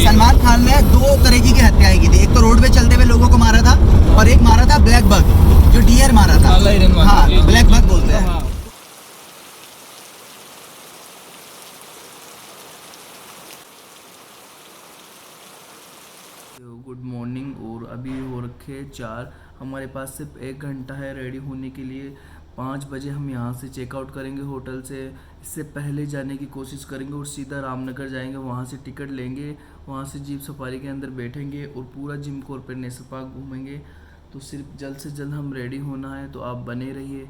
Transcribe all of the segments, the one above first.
सलमान खान ने 2 तरीके की हत्याएं की थी। एक तो रोड पे चलते हुए लोगों को मारा था और एक मारा था ब्लैक बग, जो डियर मारा था। हाँ, ब्लैक बग बोलते हैं। Good morning. और अभी हो रखे 4, हमारे पास सिर्फ 1 घंटा है रेडी होने के लिए। 5 बजे हम यहाँ से चेकआउट करेंगे होटल से। इससे पहले जाने की कोशिश करेंगे और सीधा रामनगर जाएंगे, वहाँ से टिकट लेंगे, वहाँ से जीप सफारी के अंदर बैठेंगे और पूरा जिम कॉर्बेट नेशनल पार्क घूमेंगे। तो सिर्फ जल्द से जल्द हम रेडी होना है, तो आप बने रहिए।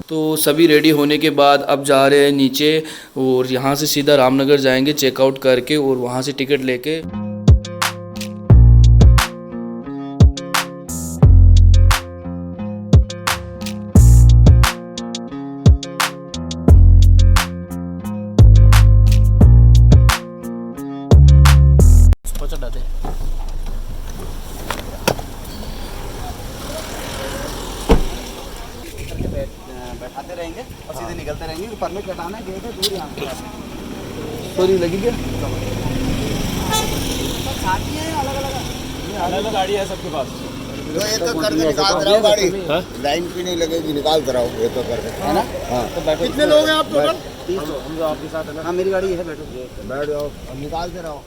तो सभी रेडी होने के बाद अब जा रहे हैं नीचे और यहाँ से सीधा रामनगर जाएंगे चेकआउट करके और वहाँ से टिकट लेके। बैठाते रहेंगे और सीधे निकलते रहेंगे। परमिट कटाना है, गेट है दूर यहाँ पे। सॉरी लगी क्या? साथी है अलग-अलग गाड़ी है सबके पास। तो ये तो करके निकाल रहा हूँ गाड़ी, लाइन भी नहीं लगेगी, निकाल रहा हूँ ये तो करके, है ना? हाँ। कितने लोग हैं आप टोटल? 30 लोग। हम जो आपके साथ है ना। हाँ, मेरी गाड़ी है, बैठ जाओ, निकाल दे रहा हूँ।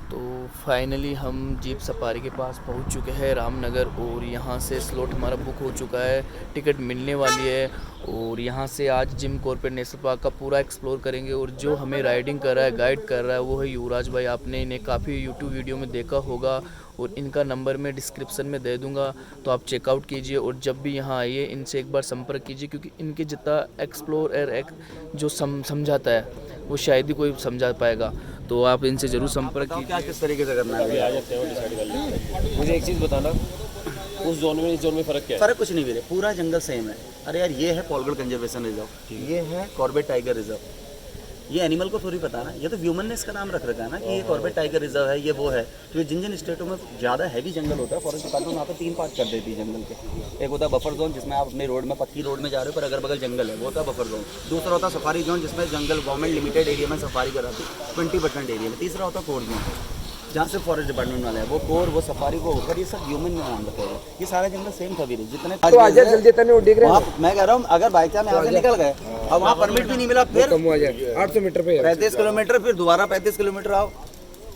तो फाइनली हम जीप सफारी के पास पहुंच चुके हैं रामनगर और यहाँ से स्लॉट हमारा बुक हो चुका है, टिकट मिलने वाली है। और यहाँ से आज जिम कॉर्बेट नेशनल पार्क का पूरा एक्सप्लोर करेंगे। और जो हमें राइडिंग कर रहा है, गाइड कर रहा है, वो है युवराज भाई। आपने इन्हें काफ़ी यूट्यूब वीडियो में देखा होगा और इनका नंबर मैं डिस्क्रिप्शन में दे दूँगा, तो आप चेकआउट कीजिए। और जब भी यहाँ आइए इनसे एक बार संपर्क कीजिए, क्योंकि इनके जितना एक्सप्लोर जो समझाता है वो शायद ही कोई समझा पाएगा। तो आप इनसे ज़रूर संपर्क कीजिए। क्या किस तरीके से करना है? आ जाते हैं वो डिसाइड कर लेंगे। मुझे एक चीज़ बताना, उस जोन में इस जोन में फ़र्क क्या है? फ़र्क कुछ नहीं मेरे, पूरा जंगल सेम है। अरे यार, ये है पॉलगढ़ कंजर्वेशन रिजर्व, ये है कॉर्बेट टाइगर रिजर्व। ये एनिमल को थोड़ी पता ना, ये तो ह्यूमन ने इसका नाम रख रखा है ना कि ये कॉर्बेट टाइगर रिजर्व है, ये वो है। तो जिन जिन स्टेटों में ज़्यादा हैवी जंगल होता है, फॉरेस्ट डिपार्टमेंट वहाँ पे 3 पार्ट कर देती है जंगल के। एक होता है बफर जोन, जिसमें आप अपने रोड में पक्की रोड में जा रहे हो पर अगर बगल जंगल है, वो होता है बफर जोन। दूसरा होता है सफारी जोन, जिसमें जंगल गवर्नमेंट लिमिटेड एरिया में सफारी कराती है 20% एरिया में। तीसरा होता है कोर जोन, जहाँ से फॉरेस्ट डिपार्टमेंट वाले हैं, वो कोर, वो सफारी, वो होकर ये सब ह्यूमन में नाम रखेगा। ये सारा जंगल सेम था वीरे, जितने तो आजा जल्दी तने देख रहे हैं। मैं कह रहा हूँ अगर बाइक से यहाँ से निकल गए अब वहाँ परमिट भी नहीं मिला, फिर 800 मीटर पे 35 किलोमीटर, फिर दोबारा 35 किलोमीटर आओ।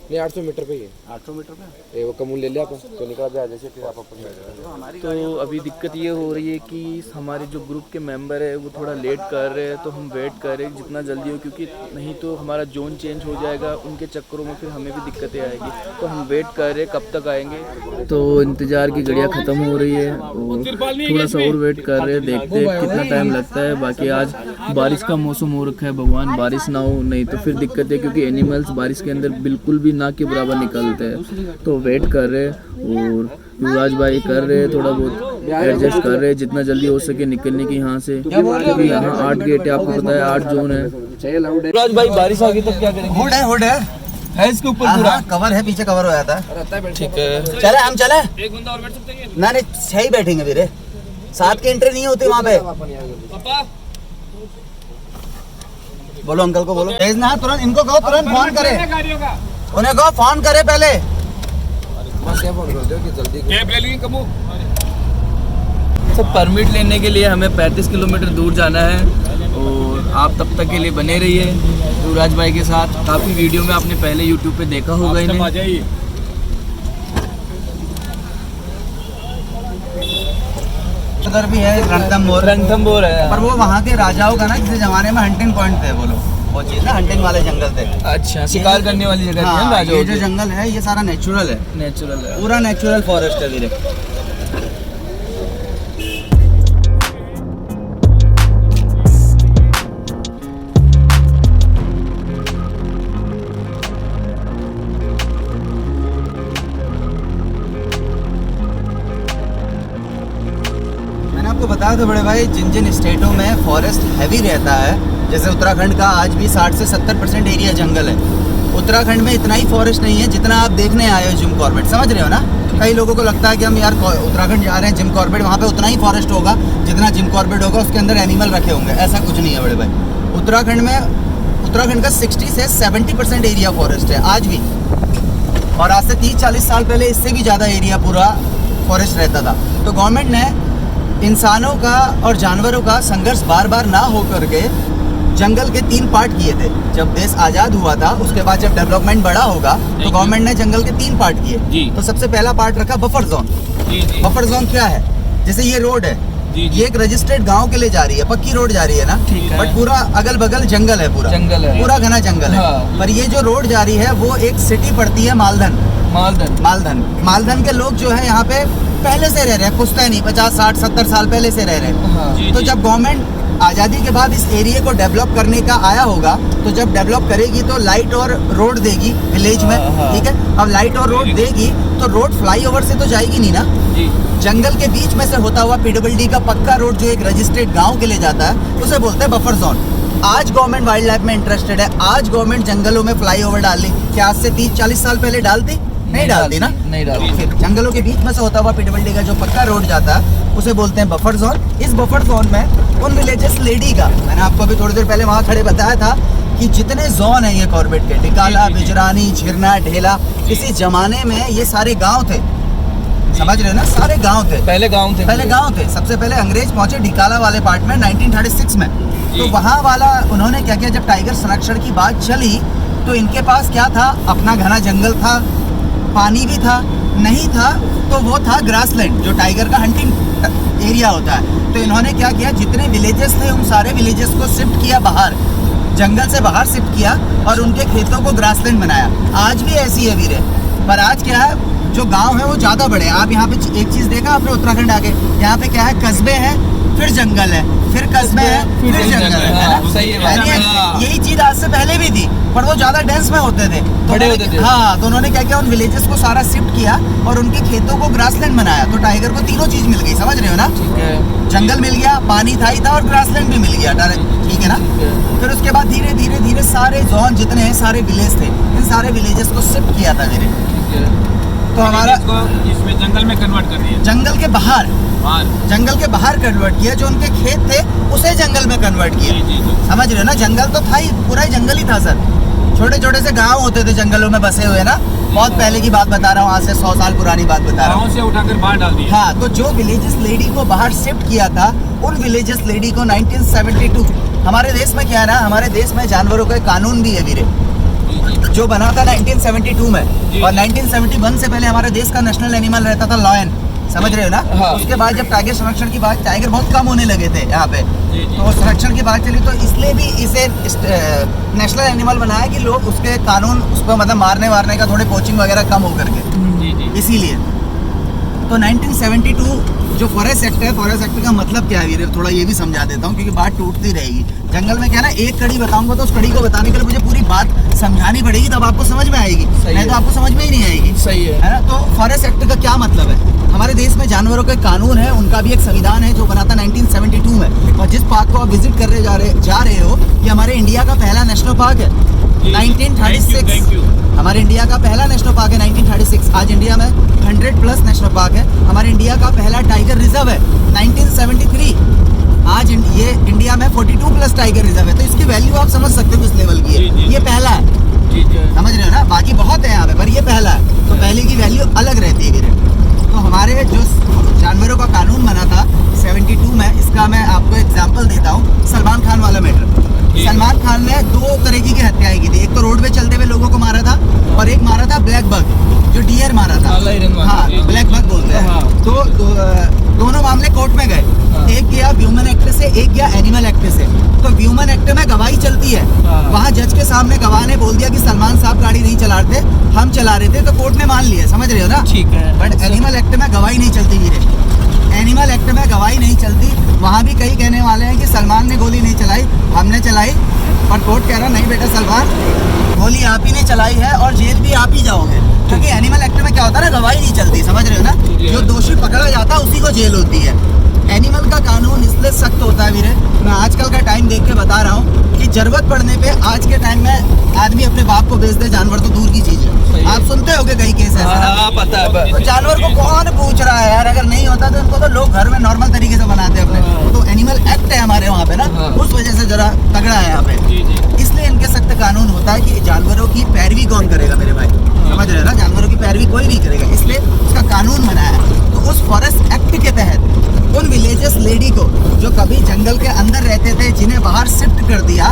नहीं 800 मीटर पे ही है। 800 मीटर पे ये वो कमूल ले लिया अपन तो निकला जा, जैसे फिर आप अपन। तो अभी दिक्कत ये हो रही है कि हमारे जो ग्रुप के मेंबर है वो थोड़ा लेट कर रहे हैं, तो हम वेट कर रहे हैं जितना जल्दी हो, क्योंकि नहीं तो हमारा जोन चेंज हो जाएगा उनके चक्करों में, फिर हमें भी दिक्कतें आएगी। तो हम वेट कर रहे हैं कब तक आएंगे। तो इंतज़ार की घड़ियाँ ख़त्म हो रही है और थोड़ा सा और वेट कर रहे हैं, देखते हैं कितना टाइम लगता है। बाकी आज बारिश का मौसम हो रखा है, भगवान बारिश ना हो, नहीं तो फिर दिक्कत है, क्योंकि एनिमल्स बारिश के अंदर बिल्कुल भी ना के बराबर निकलते हैं। तो वेट कर रहे हैं और युवराज भाई कर रहे हैं, थोड़ा बहुत एडजस्ट कर रहे हैं जितना जल्दी हो सके निकलने की यहाँ से, क्योंकि यहाँ 8 गेट है, आपको पता है 8 जोन है। युवराज भाई बारिश आ गई तब क्या करेंगे? हुड है इसके ऊपर पूरा कवर है, पीछे कवर हो जाता है। ठीक है, चले हम चले। एक बंदा और बैठ सकते हैं? ना नहीं, सही बैठेंगे वीरे, साथ की एंट्री नहीं होती वहाँ पे। पापा बोलो अंकल को बोलो भेजना, तुरंत इनको कहो तुरंत फोन करे, गाड़ियों का उन्हें कहो फोन करे पहले। क्या फोन कर दो कि जल्दी कैब ले ली कमू। तो परमिट लेने के लिए हमें 35 किलोमीटर दूर जाना है और आप तब तक के लिए बने रहिए युवराज भाई के साथ। काफ़ी वीडियो में आपने पहले यूट्यूब पे देखा होगा इन्हें। आ जाइए। उधर भी है रणथंबोर है, पर वो वहाँ के राजाओं का ना, किसी जमाने में हंटिंग पॉइंट थे वो लोग, वो चीज़ ना हंटिंग वाले जंगल थे। अच्छा, शिकार करने वाली जगह थी ना हाँ, राजाओं ये जो की। जंगल है ये सारा नेचुरल है, नेचुरल है, पूरा नेचुरल फॉरेस्ट है वीरे। आपको बता दो बड़े भाई, जिन जिन स्टेटों में फॉरेस्ट हैवी रहता है, जैसे उत्तराखंड का आज भी 60 से 70% एरिया जंगल है, उत्तराखंड में इतना ही फॉरेस्ट नहीं है जितना आप देखने आए हो जिम कॉर्बेट, समझ रहे हो ना। कई लोगों को लगता है कि हम यार उत्तराखंड जा रहे हैं जिम कॉर्बेट, वहाँ पे उतना ही फॉरेस्ट होगा जितना जिम कॉर्बेट होगा, उसके अंदर एनिमल रखे होंगे, ऐसा कुछ नहीं है बड़े भाई। उत्तराखंड का 60 से 70% एरिया फॉरेस्ट है आज भी, और आज से 30-40 साल पहले इससे भी ज़्यादा एरिया पूरा फॉरेस्ट रहता था। तो गवर्नमेंट ने इंसानों का और जानवरों का संघर्ष बार बार ना हो करके जंगल के 3 पार्ट किए थे। जब देश आज़ाद हुआ था उसके बाद जब डेवलपमेंट बड़ा होगा तो गवर्नमेंट ने जंगल के 3 पार्ट किए। तो सबसे पहला पार्ट रखा बफर जोन। बफर जोन क्या है? जैसे ये रोड है, ये एक रजिस्टर्ड गांव के लिए जा रही है, पक्की रोड जा रही है ना, बट पूरा अगल बगल जंगल है, पूरा घना जंगल है। पर ये जो रोड जा रही है वो एक सिटी पड़ती है मालधन के लोग जो है यहाँ पे पहले से रह रहे हैं, पुश्तैनी 50, 60, 70 साल पहले से रह रहे हैं। तो जब गवर्नमेंट आज़ादी के बाद इस एरिया को डेवलप करने का आया होगा, तो जब डेवलप करेगी तो लाइट और रोड देगी विलेज में, ठीक है। अब लाइट और रोड देगी तो रोड फ्लाईओवर से तो जाएगी नहीं ना, जंगल के बीच में से होता हुआ PWD का पक्का रोड जो एक रजिस्टर्ड गांव के लिए जाता है उसे बोलते हैं बफर जोन। आज गवर्नमेंट वाइल्ड लाइफ में इंटरेस्टेड है, आज गवर्नमेंट जंगलों में फ्लाईओवर डाल ली, क्या आज से 30-40 साल पहले डालती? नहीं डालती ना, नहीं डालती। फिर जंगलों के बीच में से होता हुआ PWD का जो पक्का रोड जाता है उसे बोलते हैं बफर जोन। इस बफर जोन में उन विलेजेस लेडी का, मैंने आपको अभी थोड़ी देर पहले वहाँ खड़े बताया था कि जितने जोन है ये कॉर्बेट के, टिकाला, बिजरानी, झिरना, ढेला, किसी जमाने में ये सारे गाँव थे, समझ रहे हो ना, सारे गांव थे, पहले गांव थे। सबसे पहले अंग्रेज पहुंचे ढिकाला वाले पार्ट में 1936 में। तो वहाँ वाला उन्होंने क्या किया, जब टाइगर संरक्षण की बात चली तो इनके पास क्या था, अपना घना जंगल था, पानी भी था, नहीं था तो वो था ग्रासलैंड जो टाइगर का हंटिंग एरिया होता है। तो इन्होंने क्या किया, जितने विलेजेस थे उन सारे विलेजेस को शिफ्ट किया बाहर, जंगल से बाहर शिफ्ट किया और उनके खेतों को ग्रासलैंड बनाया। आज भी ऐसी है वीरे, पर आज क्या है, जो गांव है वो ज़्यादा बड़े हैं। आप यहाँ पे एक चीज़ देखा आपने उत्तराखंड आके, यहाँ पे क्या है, कस्बे हैं फिर जंगल है, फिर कस्बे है फिर जंगल है ना? सही है। यही चीज़ आज से पहले भी थी, पर वो ज़्यादा डेंस में होते थे, बड़े होते थे। हाँ, तो उन्होंने क्या किया, उन विलेजेस को सारा शिफ्ट किया और उनके खेतों को ग्रासलैंड बनाया। तो टाइगर को तीनों चीज़ मिल गई, समझ रहे हो ना, जंगल मिल गया, पानी था ही था और ग्रासलैंड भी मिल गया, ठीक है ना। फिर उसके बाद धीरे धीरे सारे जोन जितने हैं, सारे विलेज थे, इन सारे विलेजेस को शिफ्ट किया था धीरे। तो हमारा इसमें जंगल में कन्वर्ट कर दिया, जंगल के बाहर कन्वर्ट किया, जो उनके खेत थे उसे जंगल में कन्वर्ट किया। समझ रहे हो ना, जंगल तो था ही, पूरा ही जंगल ही था सर। छोटे छोटे से गांव होते थे जंगलों में बसे हुए ना, बहुत पहले की बात बता रहा हूँ, आज से 100 साल पुरानी बात बता रहा हूँ। गांव से उठाकर बाहर डाल दिया। हाँ, तो जो विलेजेस लेडी को बाहर शिफ्ट किया था, उन विलेजेस लेडी को 1972, हमारे देश में क्या है ना, हमारे देश में जानवरों का कानून भी है वीरे, जो बना था 1972 में, और 1971 से पहले हमारे देश का नेशनल एनिमल रहता था लॉयन, समझ रहे हो ना। हाँ। उसके बाद जब टाइगर संरक्षण की बात, टाइगर बहुत कम होने लगे थे यहाँ पे, तो संरक्षण की बात चली तो इसलिए भी इसे नेशनल एनिमल बनाया कि लोग उसके कानून, उसको मतलब मारने वारने का थोड़े पोचिंग वगैरह कम हो करके, इसीलिए। तो 1972 जो फॉरेस्ट एक्ट है, फॉरेस्ट एक्ट का मतलब क्या है, थोड़ा ये भी समझा देता हूँ क्योंकि बात टूटती रहेगी। जंगल में क्या ना, एक कड़ी बताऊंगा तो उस कड़ी को बताने के लिए मुझे पूरी बात समझानी पड़ेगी, तब आपको समझ में आएगी, नहीं तो आपको समझ में ही नहीं आएगी। सही है ना। तो फॉरेस्ट एक्ट का क्या मतलब है, हमारे देश में जानवरों के कानून है, उनका भी एक संविधान है जो बना था 1972 में। और जिस पार्क को आप विजिट करने जा रहे हो, ये हमारे इंडिया का पहला नेशनल पार्क है, 1936। हमारे इंडिया का पहला नेशनल पार्क है 1936। आज इंडिया में 100+ नेशनल पार्क है। हमारे इंडिया का पहला टाइगर रिजर्व है 1973। आज ये इंडिया में 42+ टाइगर रिजर्व है। तो इसकी वैल्यू आप समझ सकते हो किस लेवल की है। ये पहला है, समझ रहे हो ना, बाकी बहुत है यहाँ पे, पर ये पहला है, तो पहले की वैल्यू अलग रहती है वीरे। तो हमारे जो जानवरों का कानून बना था 72 में, इसका मैं आपको एग्जांपल देता हूँ। सलमान खान वाला मैटर, सलमान खान ने 2 तरीके की हत्याएं की थी, एक तो रोड पे चलते हुए लोगों को मारा था, और एक मारा था ब्लैक बग, जो डियर मारा था। हाँ, ब्लैक बग बोलते हैं। तो दोनों मामले कोर्ट में गए, एक गया ह्यूमन एक्ट से, एक गया एनिमल एक्ट से। तो ह्यूमन एक्ट में गवाही चलती है, वहाँ जज के सामने गवाह ने बोल दिया कि सलमान साहब गाड़ी नहीं चला रहे थे, हम चला रहे थे, तो कोर्ट ने मान लिया, समझ रहे हो ना। ठीक है। बट एनिमल एक्ट में गवाही नहीं चलती वीरे, एनिमल एक्ट में गवाही नहीं चलती। वहाँ भी कई कहने वाले हैं कि सलमान ने गोली नहीं चलाई, हमने चलाई, पर कोर्ट कह रहा नहीं बेटा सलमान, गोली आप ही ने चलाई है और जेल भी आप ही जाओगे, क्योंकि एनिमल एक्ट में क्या होता है ना, गवाही नहीं चलती, समझ रहे हो ना। जो दोषी पकड़ा जाता है उसी को जेल होती है। एनिमल का कानून इसलिए सख्त होता है वीरे, मैं आजकल का टाइम देख के बता रहा हूँ कि जरूरत पड़ने पे आज के टाइम में आदमी अपने बाप को बेच दे, जानवर तो दूर की चीज है। आप सुनते होगे कई केस ऐसा, पता है। तो जानवर को कौन पूछ रहा है यार, अगर नहीं होता तो इनको तो लोग घर में नॉर्मल तरीके से बनाते हैं अपने। तो एनिमल एक्ट है हमारे वहाँ पे ना, उस वजह से जरा तगड़ा है यहाँ पे, इसलिए इनके सख्त कानून होता है कि जानवरों की पैरवी कौन करेगा मेरे भाई, समझ रहे हो ना, जानवरों की पैरवी कोई नहीं करेगा, इसलिए उसका कानून बनाया है। तो उस फॉरेस्ट एक्ट के तहत उन विलेजेस लेडी को जो कभी जंगल के अंदर रहते थे, जिन्हें बाहर शिफ्ट कर दिया,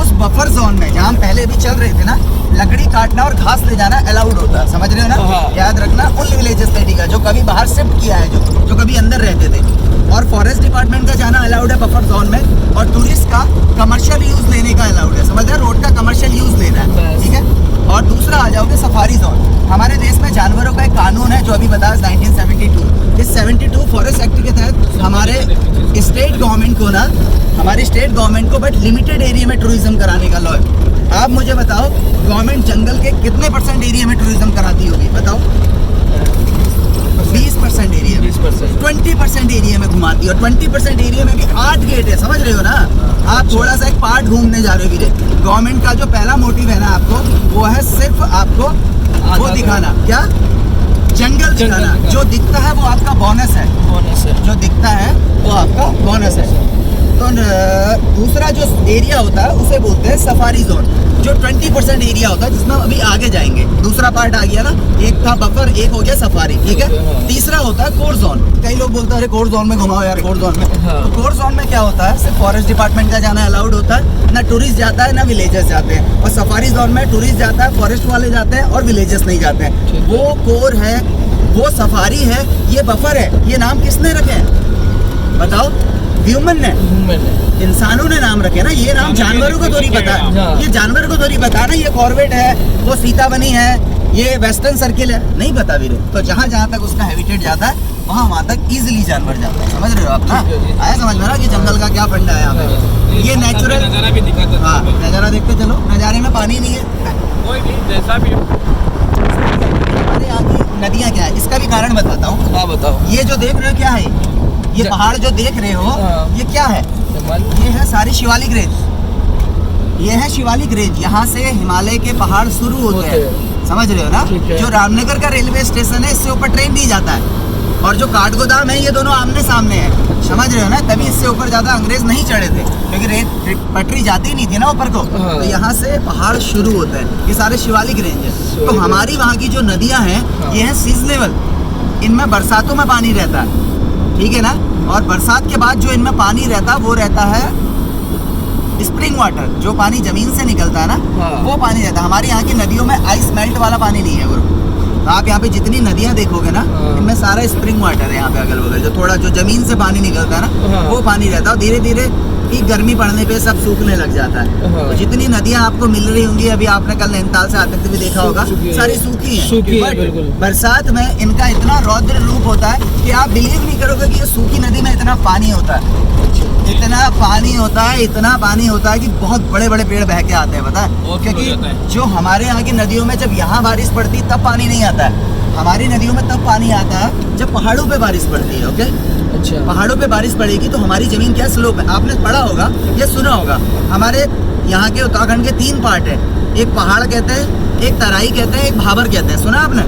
उस बफर जोन में जहाँ हम पहले भी चल रहे थे ना, लकड़ी काटना और घास ले जाना अलाउड होता है, समझ रहे हो ना, याद रखना। उन विलेजेस लेडी का जो कभी बाहर शिफ्ट किया है, जो कभी अंदर रहते थे, और फॉरेस्ट डिपार्टमेंट का जाना अलाउड है बफर जोन में, और टूरिस्ट का कमर्शियल यूज लेने का अलाउड है, समझ रहे हो, रोड का कमर्शियल यूज लेना है, ठीक है। और दूसरा आ जाओगे सफारी जोन। हमारे देश में जानवरों का एक कानून है जो अभी बताया 1972। इस 72 फॉरेस्ट एक्ट के तहत हमारे स्टेट गवर्नमेंट को ना, हमारी स्टेट गवर्नमेंट को बट लिमिटेड एरिया में टूरिज्म कराने का लॉ है। आप मुझे बताओ गवर्नमेंट जंगल के कितने % एरिया में टूरिज्म कराती होगी, बताओ। 20% एरिया में, 20% एरिया में घुमाती है, और 20% एरिया में भी 8 गेट है, समझ रहे हो ना। आप थोड़ा सा एक पार्ट घूमने जा रहे हो वीरे, गवर्नमेंट का जो पहला मोटिव है ना आपको, वो है सिर्फ आपको वो दिखाना, क्या, जंगल दिखाना। जो दिखता है वो आपका बोनस है, जो दिखता है वो आपका बोनस है। तो दूसरा जो एरिया होता है उसे बोलते हैं सफारी जोन, जो 20% एरिया होता है, जिसमें हम अभी आगे जाएंगे। दूसरा पार्ट आ गया ना, एक था बफर, एक हो गया सफारी, ठीक है। तीसरा होता है कोर जोन। कई लोग बोलते हैं अरे कोर जोन में घुमाओ यार, कोर जोन में। तो कोर जोन में क्या होता है, सिर्फ फॉरेस्ट डिपार्टमेंट का जाना अलाउड होता है, ना टूरिस्ट जाता है ना विलेजर्स जाते हैं। और सफारी जोन में टूरिस्ट जाता है, फॉरेस्ट वाले जाते हैं, और विलेजर्स नहीं जाते हैं। वो कोर है, वो सफारी है, ये बफर है। ये नाम किसने रखे हैं बताओ? ह्यूमन ने, इंसानों ने नाम रखे ना। ये नाम जानवरों को थोड़ी पता है, ये जानवर को थोड़ी पता है ना। ये कॉर्बेट है, वो सीताबनी है, ये वेस्टर्न सर्किल है, नहीं पता वीरे। तो जहाँ जहाँ तक उसका हैबिटेट जाता है वहाँ तक इजीली जानवर जाता है, समझ रहे हो आप ना। आया समझ में ना कि जंगल का क्या फंडा है यहाँ पे। ये नेचुरल नजारा भी दिखाता, हाँ, नज़ारा देखते चलो। नज़ारे में पानी नहीं है, कोई भी जैसा भी हो। हमारे यहाँ की नदियाँ क्या है, इसका भी कारण बताता हूँ। हाँ बताओ। ये जो देख रहे हो क्या है, ये पहाड़ जो देख रहे हो, ये क्या है? ये है सारी शिवालिक रेंज। ये है शिवालिक रेंज। यहाँ से हिमालय के पहाड़ शुरू होते हैं, समझ रहे हो ना। जो रामनगर का रेलवे स्टेशन है, इससे ऊपर ट्रेन नहीं जाता है। और जो काठगोदाम है, ये दोनों आमने सामने है, समझ रहे हो ना। तभी इससे ऊपर ज्यादा अंग्रेज नहीं चढ़े थे, क्योंकि रेल पटरी जाती नहीं थी ना ऊपर को। तो यहाँ से पहाड़ शुरू होते हैं, ये सारे शिवालिक रेंज है। तो हमारी वहाँ की जो नदियाँ हैं, ये है सीजनेबल। इनमें बरसातों में पानी रहता है, ठीक है ना। और बरसात के बाद जो इनमें पानी रहता है, वो रहता है स्प्रिंग वाटर, जो पानी जमीन से निकलता है ना, वो पानी रहता है। हमारे यहाँ की नदियों में आइस मेल्ट वाला पानी नहीं है गुरु। आप यहाँ पे जितनी नदियाँ देखोगे ना, इनमें सारा स्प्रिंग वाटर है यहाँ पे अगल बगल। जो थोड़ा जो जमीन से पानी निकलता है ना, वो पानी रहता है। और धीरे धीरे की गर्मी पड़ने पे सब सूखने लग जाता है। तो जितनी नदियाँ आपको मिल रही होंगी, अभी आपने कल नैनीताल से आते हुए देखा होगा, सारी सूखी हैं। बट बरसात में इनका इतना रौद्र रूप होता है कि आप बिलीव नहीं करोगे कि ये सूखी नदी में इतना पानी होता है। इतना पानी होता है, इतना पानी होता है कि बहुत बड़े बड़े पेड़ बह के आते हैं, पता है। क्योंकि जो हमारे यहाँ की नदियों में जब यहाँ बारिश पड़ती तब पानी नहीं आता है। हमारी नदियों में तब पानी आता है जब पहाड़ों पे बारिश पड़ती है। ओके, अच्छा, पहाड़ों पे बारिश पड़ेगी तो हमारी जमीन क्या स्लोप है, आपने पढ़ा होगा या सुना होगा। हमारे यहाँ के उत्तराखंड के 3 पार्ट है, एक पहाड़ कहते हैं, एक तराई कहते हैं, एक भाबर कहते हैं। सुना आपने?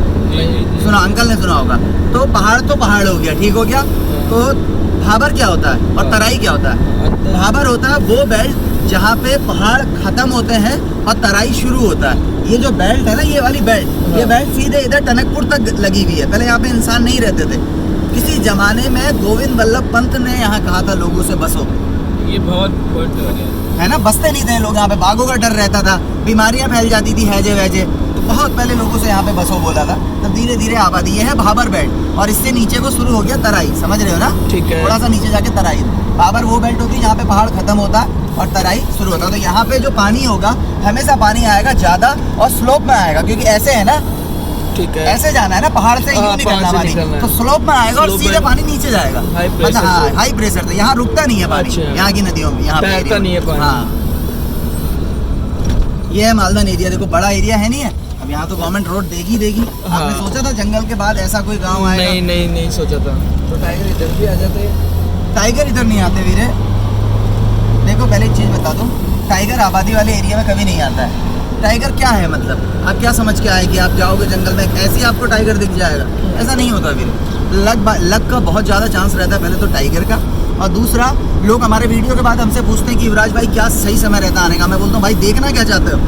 सुना, अंकल ने सुना होगा। तो पहाड़ हो गया, ठीक हो गया। तो भाबर क्या होता है और तराई क्या होता है? भाबर होता है वो बेल्ट जहाँ पे पहाड़ खत्म होते हैं और तराई शुरू होता है। ये जो बेल्ट है ना, ये वाली बेल्ट, ये बेल्ट सीधे इधर टनकपुर तक लगी हुई है। पहले यहाँ पे इंसान नहीं रहते थे। किसी जमाने में गोविंद वल्लभ पंत ने यहाँ कहा था लोगों से बसो। ये बहुत है ना, बसते नहीं थे लोग यहाँ पे, बाघों का डर रहता था, बीमारियां फैल जाती थी, हैजे वैजे। तो बहुत पहले लोगों से यहाँ पे बसो बोला था, तब धीरे धीरे आबादी। ये है भाबर बेल्ट, और इससे नीचे को शुरू हो गया तराई, समझ रहे हो ना। ठीक है। थोड़ा सा नीचे जाके तराई। भाबर वो बेल्ट होती है जहाँ पे पहाड़ खत्म होता है और तराई शुरू होता है। तो यहाँ पे जो पानी होगा, हमेशा पानी आएगा ज्यादा और स्लोप में आएगा, क्योंकि ऐसे है ना, ठीक है, ऐसे जाना है ना, पहाड़ से यूं निकलना पानी, तो स्लोप में आएगा और सीधे पानी नीचे जाएगा। अच्छा, हाँ, हाई प्रेशर से यहाँ रुकता नहीं है पानी। यहाँ की नदियों में यहाँ तैरता नहीं है पानी। हाँ, ये है मालदान एरिया। देखो बड़ा एरिया है, नहीं है। अब यहाँ तो गवर्नमेंट रोड देगी। आपने सोचा था जंगल के बाद ऐसा कोई गाँव आएगा? नहीं सोचा था। तो टाइगर इधर भी आ जाते, टाइगर इधर नहीं आते वीरे। देखो पहले एक चीज़ बता दूं, टाइगर आबादी वाले एरिया में कभी नहीं आता है। टाइगर क्या है मतलब, आप क्या समझ के आए कि आप जाओगे जंगल में ऐसे ही आपको टाइगर दिख जाएगा? ऐसा नहीं होता वीरे। लक का बहुत ज़्यादा चांस रहता है, पहले तो टाइगर का, और दूसरा लोग हमारे वीडियो के बाद हमसे पूछते हैं कि युवराज भाई क्या सही समय रहता है आने का। मैं बोलता हूँ भाई देखना क्या चाहते हो,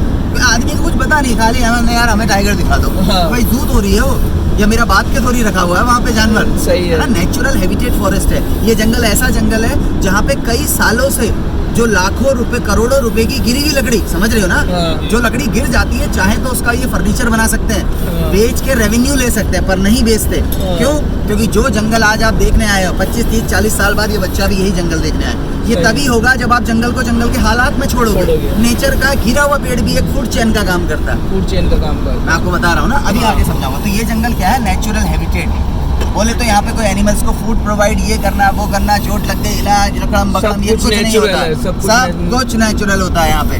आदमी को कुछ पता नहीं, खाली हमें यार हमें टाइगर दिखा दो। भाई जूत हो रही है वो, या मेरा बात के थोड़ी रखा हुआ है वहाँ पे जानवर। सही है ना, नेचुरल हैबिटेट फॉरेस्ट है ये जंगल। ऐसा जंगल है जहाँ पे कई सालों से जो लाखों रुपए करोड़ों रुपए की गिरी हुई लकड़ी, समझ रहे हो ना, जो लकड़ी गिर जाती है, चाहे तो उसका ये फर्नीचर बना सकते हैं, बेच के रेवेन्यू ले सकते हैं, पर नहीं बेचते। क्यों? क्योंकि जो जंगल आज आप देखने आए हो 25 30 40 साल बाद ये बच्चा भी यही जंगल देखने आए। ये तभी होगा जब आप जंगल को जंगल के हालात में छोड़ोगे। नेचर का गिरा हुआ पेड़ भी एक फूड चेन का काम करता है। फूड चेन का काम करता है। मैं आपको बता रहा हूँ ना, अभी आगे समझाऊंगा। तो ये जंगल क्या है, नेचुरल हैबिटेट। बोले तो यहाँ पे कोई एनिमल्स को फूड प्रोवाइड ये करना वो करना, चोट लग गई, इलाज रकम बकम, ये कुछ नहीं होता, सब कुछ नेचुरल होता है यहाँ पे,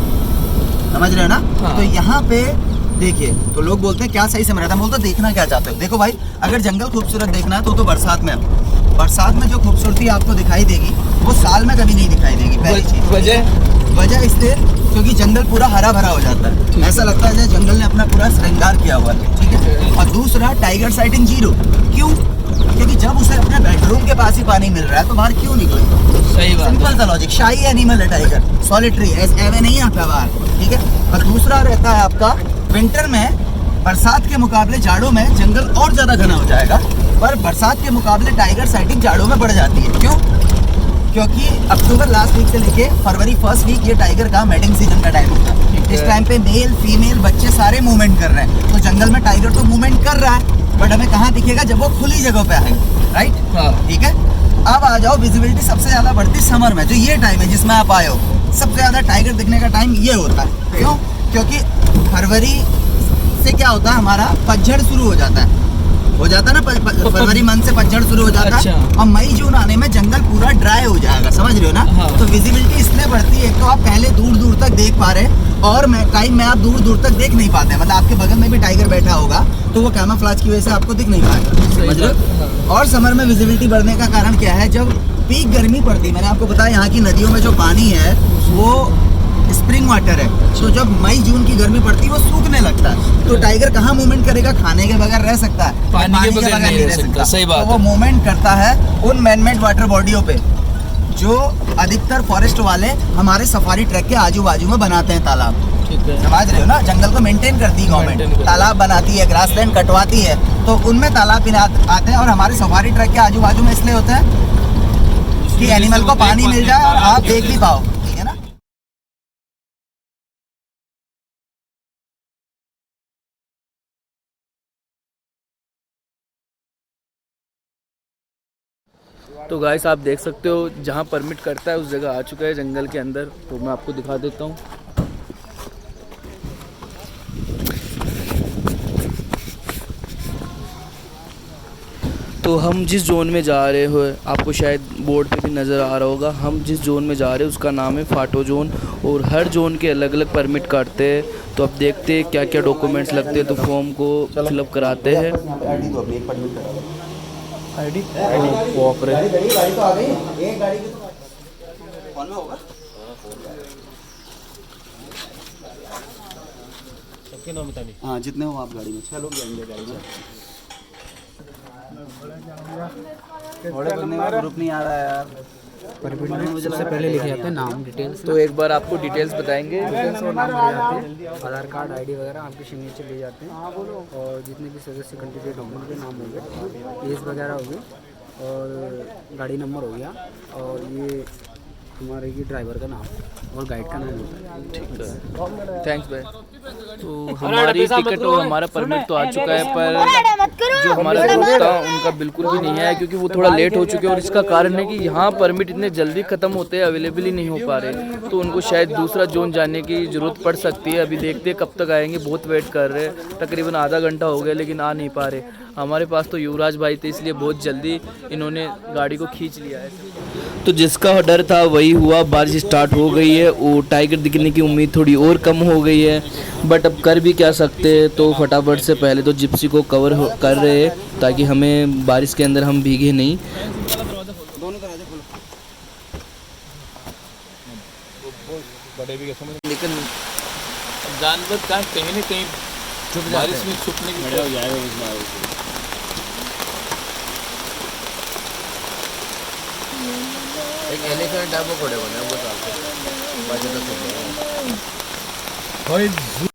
समझ रहे हो ना। तो यहाँ पे देखिए, तो लोग बोलते हैं क्या सही समय रहता है, बोलते देखना क्या चाहते हो। देखो भाई, अगर जंगल खूबसूरत देखना है तो बरसात में आओ। बरसात में जो खूबसूरती आपको दिखाई देगी वो साल में कभी नहीं दिखाई देगी। पहली चीज वजह इसलिए क्योंकि जंगल पूरा हरा भरा हो जाता है, ऐसा लगता है जैसे जंगल ने अपना पूरा श्रृंगार किया हुआ है, ठीक है। और दूसरा, टाइगर साइटिंग 0। क्यों? क्योंकि जब उसे अपने बेडरूम के पास ही पानी मिल रहा है तो बाहर क्यों निकले? सही बात, सिंपल सा लॉजिक। शाही एनिमल है टाइगर, सॉलिटरी ऐसे नहीं आता बाहर, ठीक है। और दूसरा रहता है आपका विंटर में, बरसात के मुकाबले जाड़ों में जंगल और ज्यादा घना हो जाएगा, पर बरसात के मुकाबले टाइगर साइटिंग जाड़ों में बढ़ जाती है। क्यों? क्योंकि अक्टूबर लास्ट वीक से लेके फरवरी फर्स्ट वीक ये टाइगर का मैटिंग सीजन का टाइम होता है। इस टाइम पे मेल फीमेल बच्चे सारे मूवमेंट कर रहे हैं, तो जंगल में टाइगर तो मूवमेंट कर रहा है, बट हमें कहाँ दिखेगा? जब वो खुली जगह पे आएगा, राइट? ठीक है। अब आ जाओ, विजिबिलिटी सबसे ज्यादा बढ़ती है समर में, जो ये टाइम है जिसमें आप आए हो। सबसे ज्यादा टाइगर दिखने का टाइम ये होता है। क्यों? क्योंकि फरवरी से क्या होता है, हमारा पतझड़ शुरू हो जाता है ना, फरवरी मंथ से पतझड़ शुरू हो जाता है। और मई जून आने में जंगल पूरा ड्राई हो जाएगा, समझ रहे हो ना। तो विजिबिलिटी इसलिए बढ़ती है, तो आप पहले दूर दूर तक देख पा रहे हैं, और टाइम में आप दूर दूर तक देख नहीं पाते। मतलब आपके बगल में भी टाइगर बैठा होगा तो वो कैमोफ्लेज की वजह से आपको दिख नहीं पाएगा, समझ रहे हो। और समर में विजिबिलिटी बढ़ने का कारण क्या है? जब पीक गर्मी पड़ती है, मैंने आपको बताया यहाँ की नदियों में जो पानी है वो स्प्रिंग वाटर है, तो जब मई जून की गर्मी पड़ती है वो सूखने लगता है। तो टाइगर कहाँ मूवमेंट करेगा? खाने के बगैर रह सकता है, पानी के बगैर नहीं रह सकता। सही बात। तो वो मूवमेंट करता है उन मैनमेड वाटर बॉडियों पे जो अधिकतर फॉरेस्ट वाले हमारे सफारी ट्रैक के आजू बाजू में बनाते हैं तालाब, समझ रहे हो ना। जंगल को मेंटेन करती है गवर्नमेंट, तालाब बनाती है, ग्रासलैंड कटवाती है, तो उनमें तालाब आते हैं। और हमारे सफारी ट्रैक के आजू बाजू में इसलिए होता है कि एनिमल को पानी मिल जाए और आप देख भी पाओ, ठीक है ना। तो गाइस आप देख सकते हो जहाँ परमिट करता है उस जगह आ चुका है जंगल के अंदर, तो मैं आपको दिखा देता हूँ। तो हम जिस जोन में जा रहे हो, आपको शायद बोर्ड पे भी नज़र आ रहा होगा, हम जिस जोन में जा रहे हैं उसका नाम है फाटो जोन, और हर जोन के अलग अलग परमिट काटते हैं। तो अब देखते हैं क्या क्या डॉक्यूमेंट्स लगते हैं, तो फॉर्म को फिलअप कराते हैं। आईडी वॉक रहे गाड़ी तो आ गई, एक गाड़ी कौन में होगा? सबके नाम बताने। हाँ, जितने हो आप गाड़ी में, 6 लोग जाएंगे गाड़ी में। थोड़े बनने का ग्रुप नहीं आ रहा है यार। सबसे पहले लिखे जाते हैं नाम, डिटेल्स। तो एक बार आपको डिटेल्स बताएंगे। डिटेल्स और नाम ले जाते हैं, आधार कार्ड आईडी वगैरह आपके सिग्नेचर ले जाते हैं, और जितने भी सदस्य कंट्री के डॉक्यूमेंट के नाम होंगे, एज वगैरह होगी, और गाड़ी नंबर हो गया, और ये हमारे ये ड्राइवर का नाम और गाइड का नाम होता है। ठीक है, थैंक्स भाई। तो हमारी टिकट और हमारा परमिट तो आ चुका है, पर जो हमारा ग्रुप था उनका बिल्कुल भी नहीं है, क्योंकि वो थोड़ा लेट हो चुके हैं। और इसका कारण है कि यहाँ परमिट इतने जल्दी ख़त्म होते हैं, अवेलेबल ही नहीं हो पा रहे, तो उनको शायद दूसरा जोन जाने की ज़रूरत पड़ सकती है। अभी देखते हैं कब तक आएंगे, बहुत वेट कर रहे हैं, तकरीबन आधा घंटा हो गया लेकिन आ नहीं पा रहे। हमारे पास तो युवराज भाई थे, इसलिए बहुत जल्दी इन्होंने गाड़ी को खींच लिया है। तो जिसका डर था वही हुआ, बारिश स्टार्ट हो गई है और टाइगर दिखने की उम्मीद थोड़ी और कम हो गई है, बट अब कर भी क्या सकते हैं। तो फटाफट से पहले तो जिप्सी को कवर कर रहे हैं ताकि हमें बारिश के अंदर हम भीगे नहीं। दोनों दरवाजे खोलो। बड़े भी समझ, लेकिन जानवर का कहीं न कहीं बारिश में छुपने की हो जाएगा उसमें। एक एलिफेंट है वो बड़े बने वो चालते हैं बाकी तो